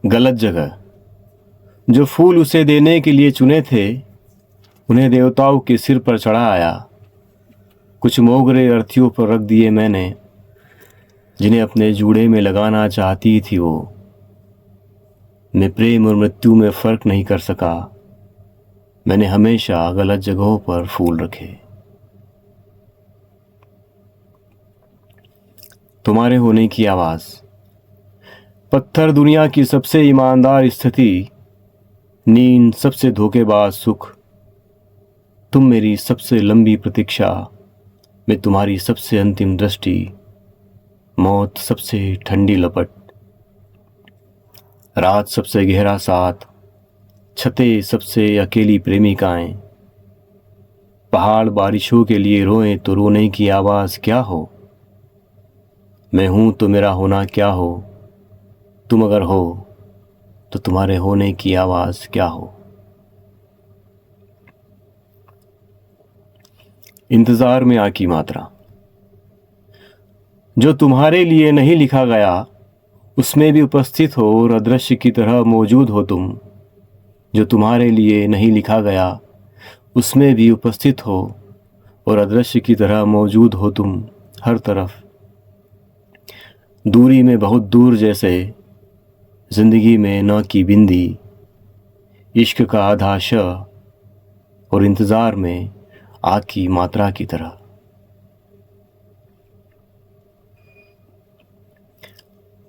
गलत जगह। जो फूल उसे देने के लिए चुने थे उन्हें देवताओं के सिर पर चढ़ा आया। कुछ मोगरे अर्थियों पर रख दिए मैंने, जिन्हें अपने जूड़े में लगाना चाहती थी वो। मैं प्रेम और मृत्यु में फर्क नहीं कर सका। मैंने हमेशा गलत जगहों पर फूल रखे। तुम्हारे होने की आवाज़। पत्थर दुनिया की सबसे ईमानदार स्थिति, नींद सबसे धोखेबाज सुख। तुम मेरी सबसे लंबी प्रतीक्षा, मैं तुम्हारी सबसे अंतिम दृष्टि। मौत सबसे ठंडी लपट, रात सबसे गहरा साथ, छतें सबसे अकेली प्रेमिकाएं। पहाड़ बारिशों के लिए रोएं तो रोने की आवाज़ क्या हो। मैं हूं तो मेरा होना क्या हो। तुम अगर हो तो तुम्हारे होने की आवाज़ क्या हो। इंतज़ार में आ की मात्रा। जो तुम्हारे लिए नहीं लिखा गया उसमें भी उपस्थित हो और अदृश्य की तरह मौजूद हो तुम। जो तुम्हारे लिए नहीं लिखा गया उसमें भी उपस्थित हो और अदृश्य की तरह मौजूद हो तुम हर तरफ। दूरी में बहुत दूर जैसे, जिंदगी में न की बिंदी, इश्क का आधा श और इंतज़ार में आग की मात्रा की तरह।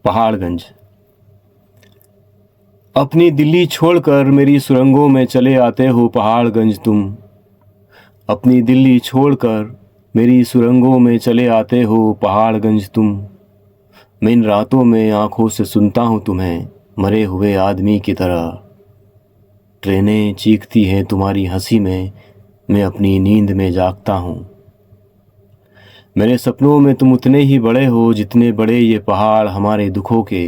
पहाड़गंज। अपनी दिल्ली छोड़कर मेरी सुरंगों में चले आते हो पहाड़गंज तुम। अपनी दिल्ली छोड़कर मेरी सुरंगों में चले आते हो पहाड़गंज तुम। मैं इन रातों में आंखों से सुनता हूँ तुम्हें मरे हुए आदमी की तरह। ट्रेनें चीखती हैं तुम्हारी हंसी में, मैं अपनी नींद में जागता हूँ। मेरे सपनों में तुम उतने ही बड़े हो जितने बड़े ये पहाड़ हमारे दुखों के।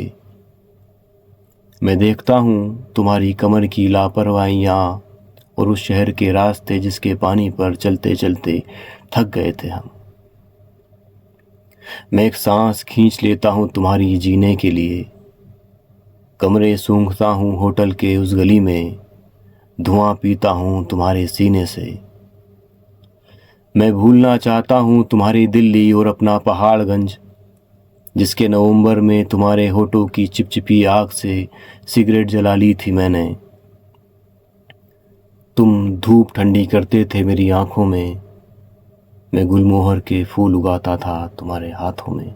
मैं देखता हूँ तुम्हारी कमर की लापरवाहियाँ और उस शहर के रास्ते जिसके पानी पर चलते चलते थक गए थे हम। मैं एक सांस खींच लेता हूँ तुम्हारी जीने के लिए। कमरे सूंघता हूँ होटल के उस गली में, धुआं पीता हूँ तुम्हारे सीने से। मैं भूलना चाहता हूँ तुम्हारी दिल्ली और अपना पहाड़गंज, जिसके नवंबर में तुम्हारे होठों की चिपचिपी आग से सिगरेट जला ली थी मैंने। तुम धूप ठंडी करते थे मेरी आंखों में, मैं गुलमोहर के फूल उगाता था तुम्हारे हाथों में।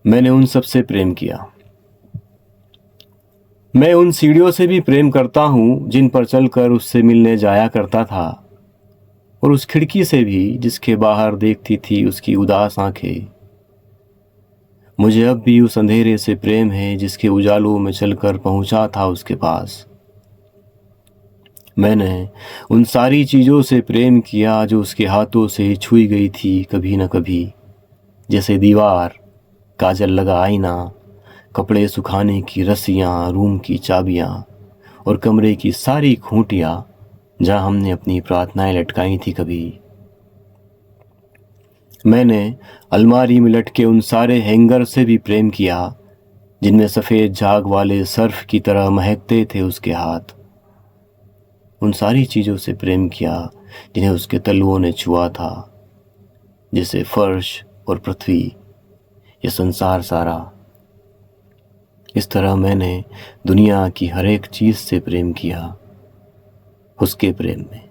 मैंने उन सब से प्रेम किया। मैं उन सीढ़ियों से भी प्रेम करता हूँ जिन पर चलकर उससे मिलने जाया करता था, और उस खिड़की से भी जिसके बाहर देखती थी उसकी उदास आंखें। मुझे अब भी उस अंधेरे से प्रेम है जिसके उजालों में चलकर पहुंचा था उसके पास। मैंने उन सारी चीज़ों से प्रेम किया जो उसके हाथों से छुई गई थी कभी न कभी, जैसे दीवार, काजल लगा आईना, कपड़े सुखाने की रस्सियाँ, रूम की चाबियाँ और कमरे की सारी खूंटियाँ जहाँ हमने अपनी प्रार्थनाएं लटकाई थी कभी। मैंने अलमारी में लटके उन सारे हैंगर से भी प्रेम किया जिनमें सफ़ेद झाग वाले सर्फ की तरह महकते थे उसके हाथ। उन सारी चीज़ों से प्रेम किया जिन्हें उसके तलुओं ने छुआ था, जैसे फर्श और पृथ्वी, ये संसार सारा। इस तरह मैंने दुनिया की हर एक चीज़ से प्रेम किया, उसके प्रेम में।